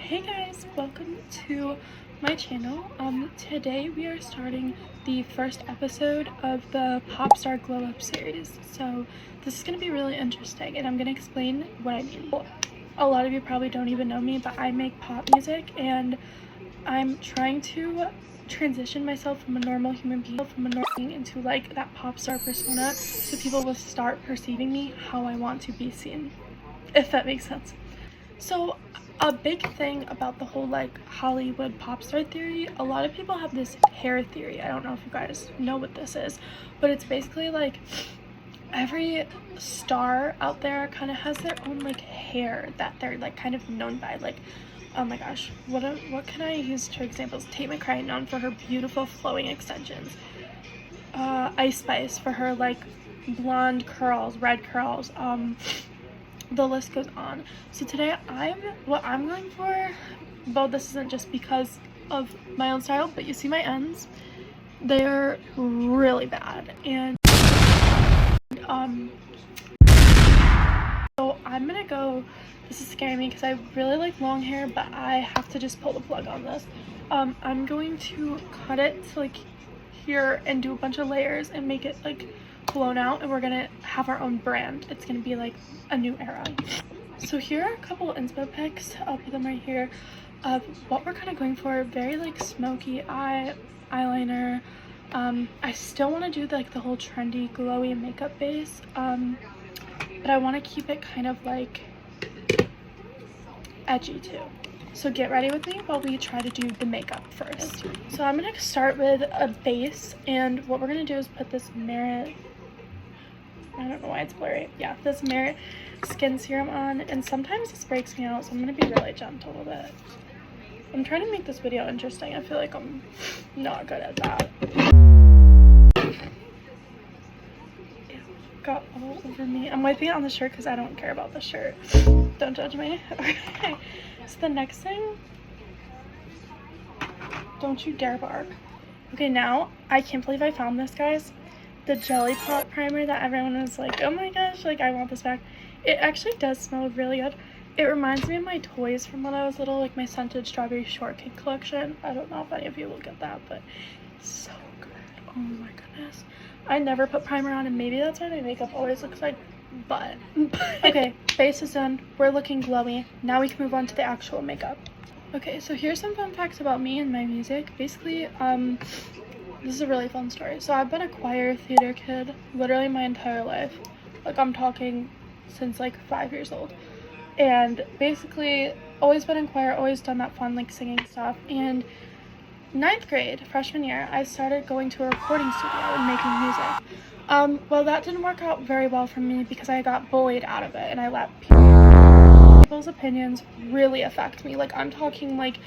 Hey guys, welcome to my channel. Today we are starting the first episode of the Pop Star Glow Up series. So this is going to be really interesting and I'm going to explain what I mean. A lot of you probably don't even know me, but I make pop music and I'm trying to transition myself from a normal human being into like that pop star persona so people will start perceiving me how I want to be seen, if that makes sense. So a big thing about the whole like Hollywood pop star theory, a lot of people have this hair theory. I don't know if you guys know what this is, but it's basically like every star out there kind of has their own like hair that they're like kind of known by. Like, oh my gosh, what can I use for examples? Tate McRae, known for her beautiful flowing extensions. Ice Spice for her like blonde curls, red curls. The list goes on. So today what I'm going for, well, this isn't just because of my own style, but you see my ends, they're really bad, and so I'm gonna go, this is scaring me because I really like long hair, but I have to just pull the plug on this. I'm going to cut it to like here and do a bunch of layers and make it like blown out, and we're gonna have our own brand. It's gonna be like a new era. So here are a couple inspo pics, I'll put them right here, of what we're kind of going for. Very like smoky eyeliner. I still want to do like the whole trendy glowy makeup base, but I want to keep it kind of like edgy too. So get ready with me while we try to do the makeup first. So I'm gonna start with a base, and what we're gonna do is put this Merit, I don't know why it's blurry. Yeah, this Merit skin serum on, and sometimes this breaks me out, so I'm gonna be really gentle with it. I'm trying to make this video interesting. I feel like I'm not good at that. It got all over me. I'm wiping it on the shirt because I don't care about the shirt. Don't judge me. Okay, so the next thing, don't you dare bark. Okay, now I can't believe I found this, guys. The Jelly Pop primer that everyone was like, oh my gosh, like I want this back. It actually does smell really good. It reminds me of my toys from when I was little, like my scented strawberry shortcake collection. I don't know if any of you will get that, but it's so good. Oh my goodness. I never put primer on, and maybe that's why my makeup always looks like butt. Okay, base is done. We're looking glowy. Now we can move on to the actual makeup. Okay, so here's some fun facts about me and my music. Basically, this is a really fun story. So I've been a choir theater kid literally my entire life. Like I'm talking since like 5 years old. And basically always been in choir, always done that fun like singing stuff. And 9th grade, freshman year, I started going to a recording studio and making music. Well, that didn't work out very well for me because I got bullied out of it, and I let people's opinions really affect me. Like I'm talking like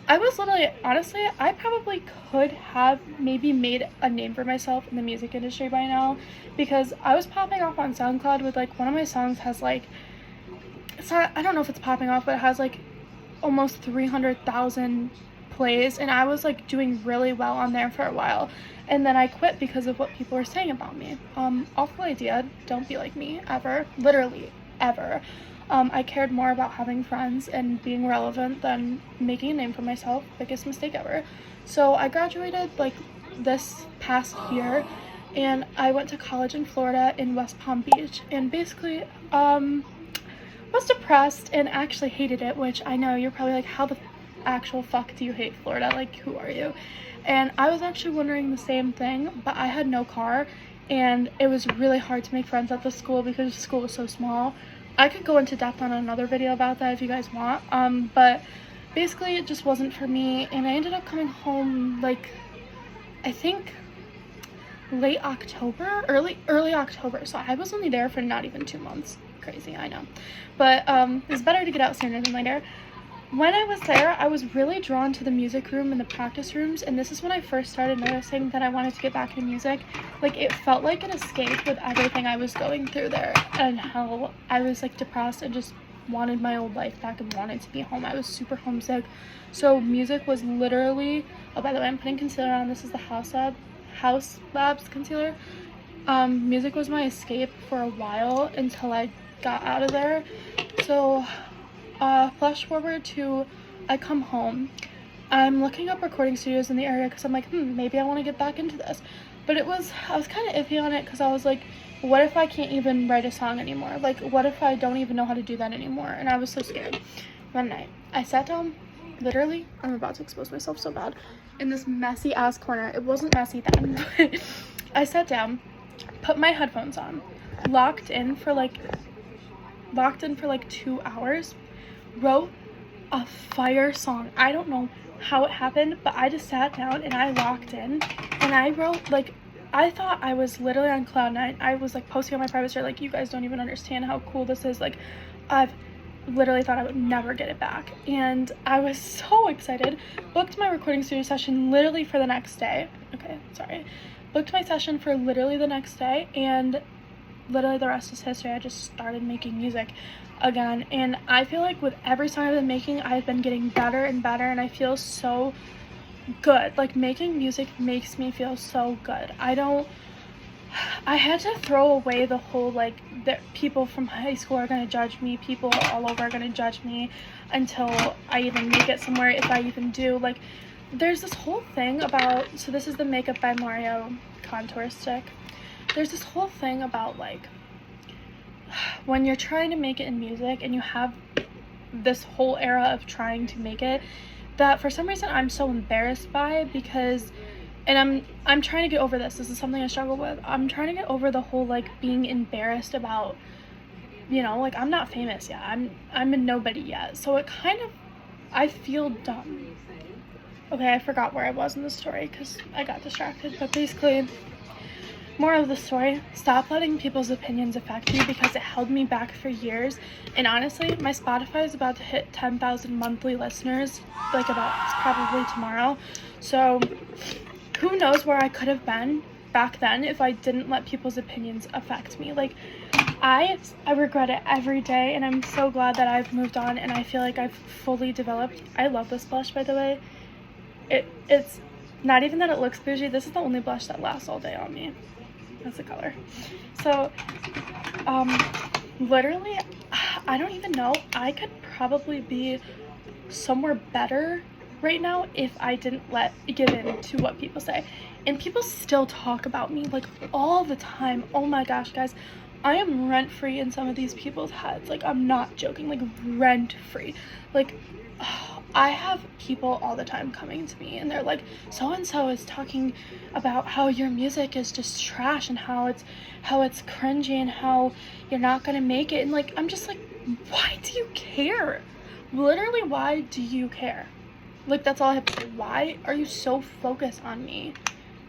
I was literally, honestly, I probably could have maybe made a name for myself in the music industry by now, because I was popping off on SoundCloud with like one of my songs has like, it's not, I don't know if it's popping off, but it has like almost 300,000 plays, and I was like doing really well on there for a while, and then I quit because of what people were saying about me. Awful idea, don't be like me, ever, literally, ever. I cared more about having friends and being relevant than making a name for myself. Biggest mistake ever. So I graduated like this past year, and I went to college in Florida in West Palm Beach, and basically was depressed and actually hated it, which I know you're probably like, how the actual fuck do you hate Florida? Like, who are you? And I was actually wondering the same thing, but I had no car, and it was really hard to make friends at the school because the school was so small. I could go into depth on another video about that if you guys want, but basically it just wasn't for me, and I ended up coming home like, I think late October, early October, so I was only there for not even 2 months. Crazy, I know, but it's better to get out sooner than later. When I was there, I was really drawn to the music room and the practice rooms, and this is when I first started noticing that I wanted to get back into music. Like, it felt like an escape with everything I was going through there, and how I was like depressed and just wanted my old life back and wanted to be home. I was super homesick, so music was literally, oh, by the way, I'm putting concealer on. This is the House Labs concealer. Music was my escape for a while until I got out of there. So Flash forward to I come home. I'm looking up recording studios in the area because I'm like, maybe I want to get back into this. But I was kind of iffy on it because I was like, what if I can't even write a song anymore? Like, what if I don't even know how to do that anymore? And I was so scared. One night, I sat down, literally, I'm about to expose myself so bad, in this messy ass corner. It wasn't messy then, but I sat down, put my headphones on, locked in for like 2 hours, wrote a fire song. I don't know how it happened, but I just sat down and I locked in and I wrote, like, I thought I was literally on cloud nine. I was like posting on my private story, like, you guys don't even understand how cool this is. Like, I've literally thought I would never get it back, and I was so excited. Booked my recording studio session literally for the next day. Booked my session for literally the next day, and literally the rest is history. I just started making music again, and I feel like with every song I've been making, I've been getting better and better, and I feel so good. Like, making music makes me feel so good. I had to throw away the whole, like, that people from high school are gonna judge me, people all over are gonna judge me until I even make it somewhere, if I even do. Like, there's this whole thing about, so this is the Makeup by Mario contour stick. There's this whole thing about, like, when you're trying to make it in music and you have this whole era of trying to make it, that for some reason I'm so embarrassed by, because, and I'm trying to get over this. This is something I struggle with. I'm trying to get over the whole, like, being embarrassed about, you know, like, I'm not famous yet. I'm a nobody yet. So it kind of, I feel dumb. Okay, I forgot where I was in the story because I got distracted, but basically, moral of the story, stop letting people's opinions affect you, because it held me back for years. And honestly, my Spotify is about to hit 10,000 monthly listeners, like, probably tomorrow. So who knows where I could have been back then if I didn't let people's opinions affect me. Like, I regret it every day, and I'm so glad that I've moved on, and I feel like I've fully developed. I love this blush, by the way. It's not even that it looks bougie. This is the only blush that lasts all day on me. That's the color. So, literally, I don't even know. I could probably be somewhere better right now if I didn't give in to what people say. And people still talk about me, like, all the time. Oh my gosh, guys. I am rent-free in some of these people's heads. Like, I'm not joking. Like, rent-free. Like, I have people all the time coming to me and they're like, so-and-so is talking about how your music is just trash and how it's cringy and how you're not gonna make it. And, like, I'm just like, why do you care? Literally, why do you care? Like, that's all I have to say. Why are you so focused on me?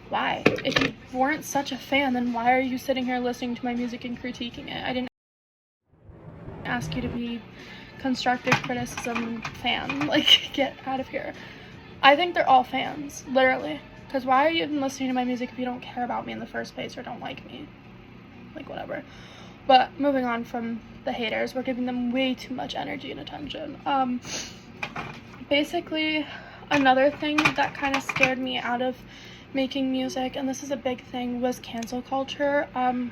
Why? If you weren't such a fan, then why are you sitting here listening to my music and critiquing it? I didn't ask you to be constructive criticism fan. Like, get out of here. I think they're all fans, literally. Because why are you even listening to my music if you don't care about me in the first place or don't like me? Like, whatever. But moving on from the haters, we're giving them way too much energy and attention. Basically, another thing that kind of scared me out of making music, and this is a big thing, was cancel culture. I'm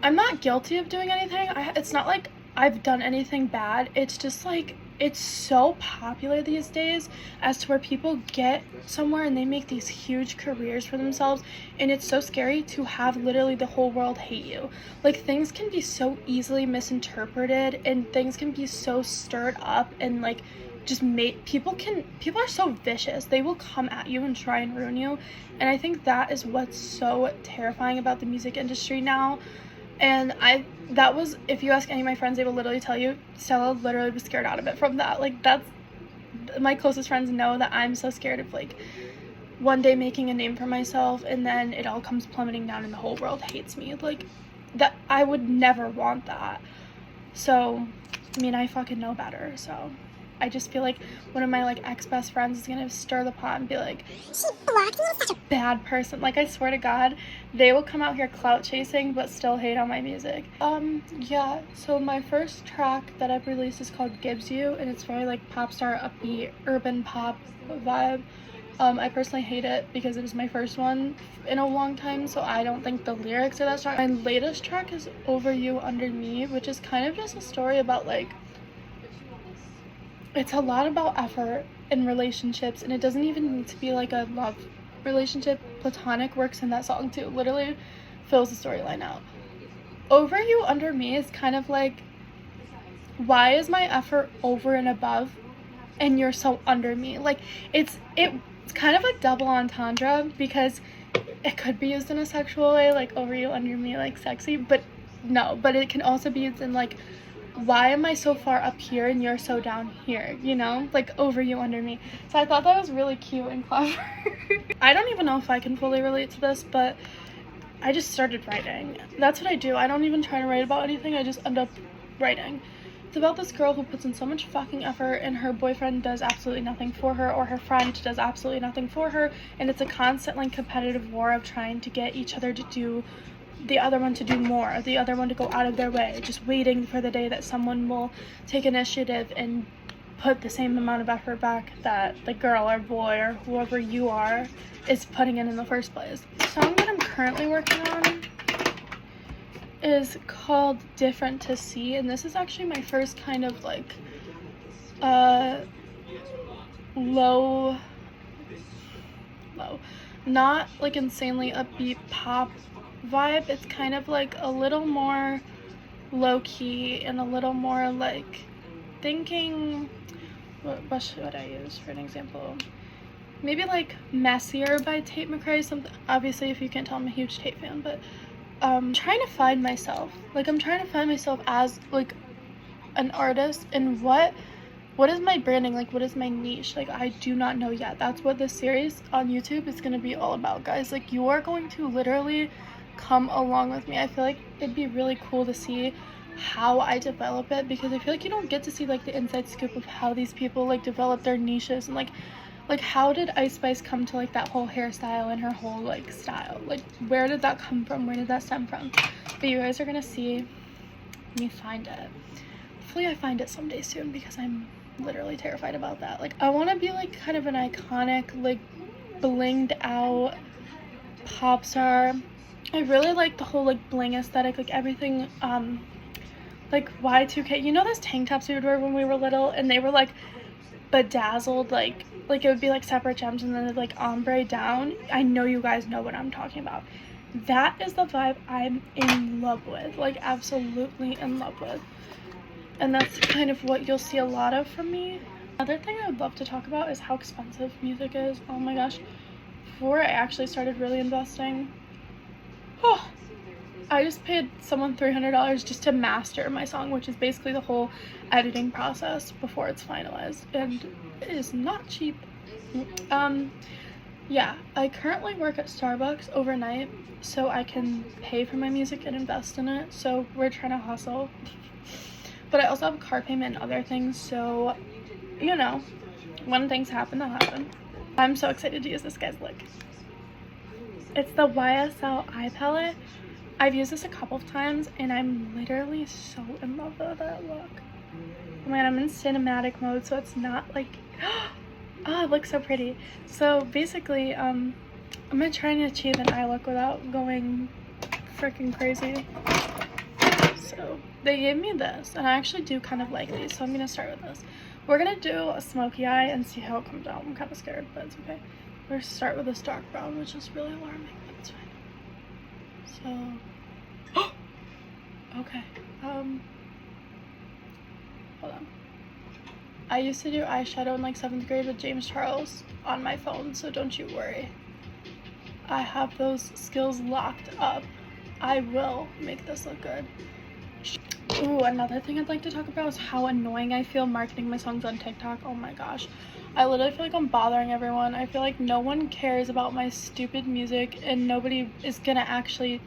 not guilty of doing anything. It's not like I've done anything bad. It's just like, it's so popular these days as to where people get somewhere and they make these huge careers for themselves, and it's so scary to have literally the whole world hate you. Like, things can be so easily misinterpreted and things can be so stirred up, and, like, just people are so vicious. They will come at you and try and ruin you, and I think that is what's so terrifying about the music industry now. And that was, if you ask any of my friends, they will literally tell you, Stella literally was scared out of it from that. Like, that's, my closest friends know that I'm so scared of, like, one day making a name for myself and then it all comes plummeting down and the whole world hates me. Like, that, I would never want that. So, I mean, I fucking know better, so I just feel like one of my, like, ex-best friends is gonna stir the pot and be like, she blocked me, such a bad person. Like, I swear to God, they will come out here clout chasing but still hate on my music. Yeah, so my first track that I've released is called Gives You, and it's very, like, pop star, upbeat, urban pop vibe. I personally hate it because it is my first one in a long time, so I don't think the lyrics are that strong. My latest track is Over You, Under Me, which is kind of just a story about, like, it's a lot about effort in relationships, and it doesn't even need to be like a love relationship. Platonic works in that song too. Literally fills the storyline out. Over you, under me is kind of like, why is my effort over and above and you're so under me? Like, it's kind of a double entendre, because it could be used in a sexual way, like over you, under me, like sexy, but no, but it can also be used in like, why am I so far up here and you're so down here, you know, like over you, under me. So I thought that was really cute and clever. I don't even know if I can fully relate to this, but I just started writing. That's what I do. I don't even try to write about anything, I just end up writing. It's about this girl who puts in so much fucking effort, and her boyfriend does absolutely nothing for her, or her friend does absolutely nothing for her, and it's a constant like competitive war of trying to get each other to do, the other one to do more, the other one to go out of their way, just waiting for the day that someone will take initiative and put the same amount of effort back that the girl or boy or whoever you are is putting in the first place. The song that I'm currently working on is called Different to See, and this is actually my first kind of like low, not like insanely upbeat pop vibe. It's kind of like a little more low-key and a little more like thinking, what should I use for an example? Maybe like Messier by Tate McRae. Something, obviously if you can't tell, I'm a huge Tate fan, but trying to find myself. Like, I'm trying to find myself as like an artist, and what is my branding, like what is my niche. Like, I do not know yet. That's what this series on YouTube is gonna be all about, guys. Like, you are going to literally come along with me. I feel like it'd be really cool to see how I develop it, because I feel like you don't get to see like the inside scoop of how these people like develop their niches, and like how did Ice Spice come to like that whole hairstyle and her whole like style? Like, where did that come from? Where did that stem from? But you guys are gonna see me find it. Hopefully I find it someday soon, because I'm literally terrified about that. Like, I want to be like kind of an iconic, like blinged out pop star. I really like the whole like bling aesthetic, like everything like Y2K. You know those tank tops we would wear when we were little, and they were like bedazzled, like it would be like separate gems and then like ombre down. I know you guys know what I'm talking about. That is the vibe I'm in love with, like absolutely in love with. And that's kind of what you'll see a lot of from me. Another thing I would love to talk about is how expensive music is. Oh my gosh. Before I actually started really investing, I just paid someone $300 just to master my song, which is basically the whole editing process before it's finalized, and it is not cheap. Yeah, I currently work at Starbucks overnight so I can pay for my music and invest in it, so we're trying to hustle. But I also have a car payment and other things, so, you know, when things happen, they'll happen. I'm so excited to use this, guys. Look. It's the YSL eye palette. I've used this a couple of times, and I'm literally so in love with that look. Oh man, I'm in cinematic mode, so it's not like, oh, it looks so pretty. So basically, I'm gonna try and achieve an eye look without going freaking crazy. So they gave me this, and I actually do kind of like these, so I'm gonna start with this. We're gonna do a smoky eye and see how it comes out. I'm kind of scared, but it's okay. We're gonna start with this dark brown, which is really alarming, but it's fine. So, okay, hold on. I used to do eyeshadow in like 7th grade with James Charles on my phone, so don't you worry. I have those skills locked up. I will make this look good. Ooh, another thing I'd like to talk about is how annoying I feel marketing my songs on TikTok. Oh my gosh. I literally feel like I'm bothering everyone. I feel like no one cares about my stupid music, and nobody is gonna actually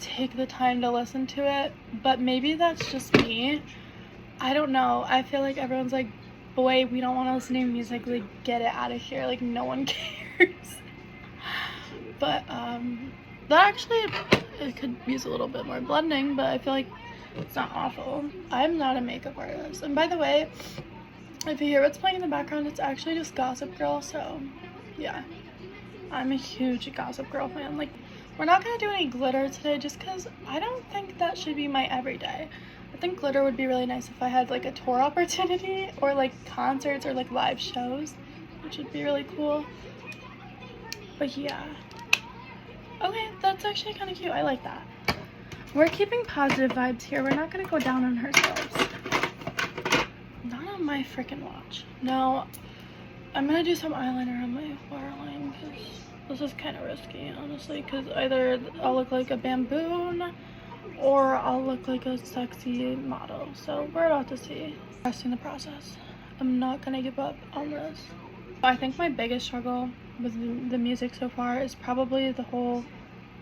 take the time to listen to it. But maybe that's just me. I don't know. I feel like everyone's like, boy, we don't want to listen to your music. Like, get it out of here. Like, no one cares. But, that actually, it could use a little bit more blending, but I feel like it's not awful. I'm not a makeup artist. And by the way, if you hear what's playing in the background, it's actually just Gossip Girl, so yeah. I'm a huge Gossip Girl fan. Like, we're not gonna do any glitter today just because I don't think that should be my everyday. think glitter would be really nice if I had like a tour opportunity or like concerts or like live shows, which would be really cool. But yeah. Okay, that's actually kind of cute. I like that. We're keeping positive vibes here. We're not going to go down on ourselves. Not on my freaking watch. No, I'm going to do some eyeliner on my waterline because this is kind of risky, honestly, because either I'll look like a bamboon or I'll look like a sexy model. So we're about to see. Trusting the process. I'm not going to give up on this. I think my biggest struggle with the music so far is probably the whole,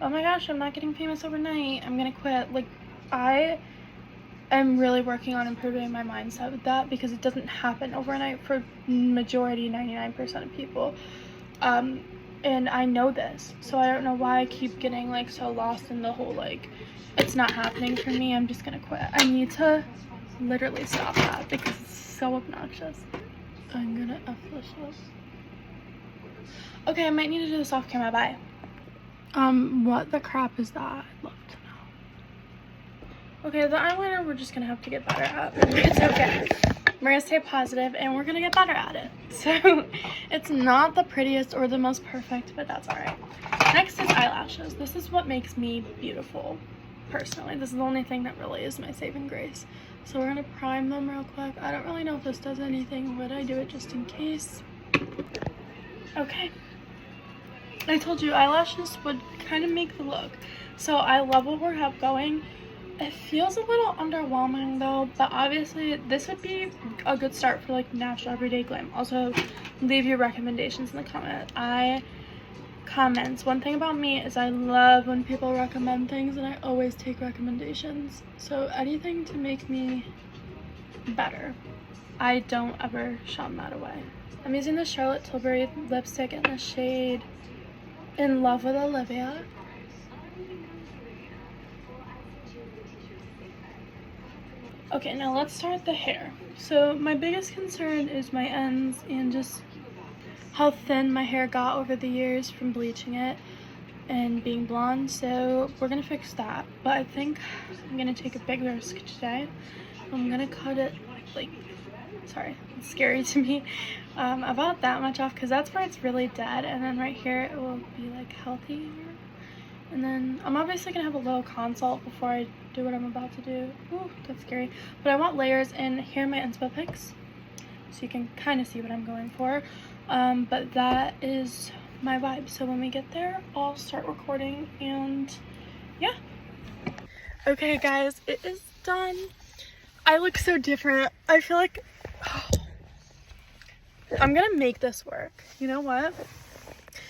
oh my gosh, I'm not getting famous overnight, I'm gonna quit. Like, I am really working on improving my mindset with that because it doesn't happen overnight for majority, 99% of people. And I know this, so I don't know why I keep getting like so lost in the whole like, it's not happening for me, I'm just gonna quit. I need to literally stop that because it's so obnoxious. I'm gonna F this up. Okay, I might need to do this off camera. Bye. What the crap is that? I'd love to know. Okay, the eyeliner we're just gonna have to get better at. It's okay. We're gonna stay positive and we're gonna get better at it. So it's not the prettiest or the most perfect, but that's alright. Next is eyelashes. This is what makes me beautiful, personally. This is the only thing that really is my saving grace. So we're gonna prime them real quick. I don't really know if this does anything, but I do it just in case. Okay. I told you eyelashes would kind of make the look. So I love what we have going. It feels a little underwhelming though, but obviously this would be a good start for like natural everyday glam. Also, leave your recommendations in the comments. One thing about me is I love when people recommend things and I always take recommendations. So anything to make me better, I don't ever shun that away. I'm using the Charlotte Tilbury lipstick in the shade In Love with Olivia. Okay, now let's start the hair. So my biggest concern is my ends and just how thin my hair got over the years from bleaching it and being blonde. So we're gonna fix that. But I think I'm gonna take a big risk today. I'm gonna cut it like, sorry, it's scary to me, about that much off because that's where it's really dead, and then right here it will be like healthier. And then I'm obviously gonna have a little consult before I do what I'm about to do. Ooh, that's scary. But I want layers, and here are my inspo pics, so you can kind of see what I'm going for. But that is my vibe. So when we get there, I'll start recording, and yeah. Okay guys, it is done. I look so different. I feel like I'm gonna make this work. You know what?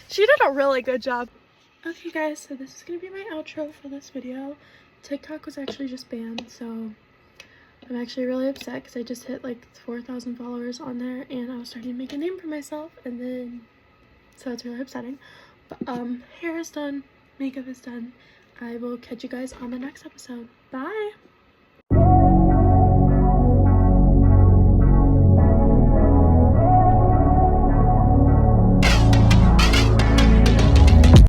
She did a really good job. Okay guys, so this is gonna be my outro for this video. TikTok was actually just banned, so I'm actually really upset because I just hit like 4,000 followers on there and I was starting to make a name for myself, and then so it's really upsetting. But hair is done, makeup is done. I will catch you guys on the next episode. Bye.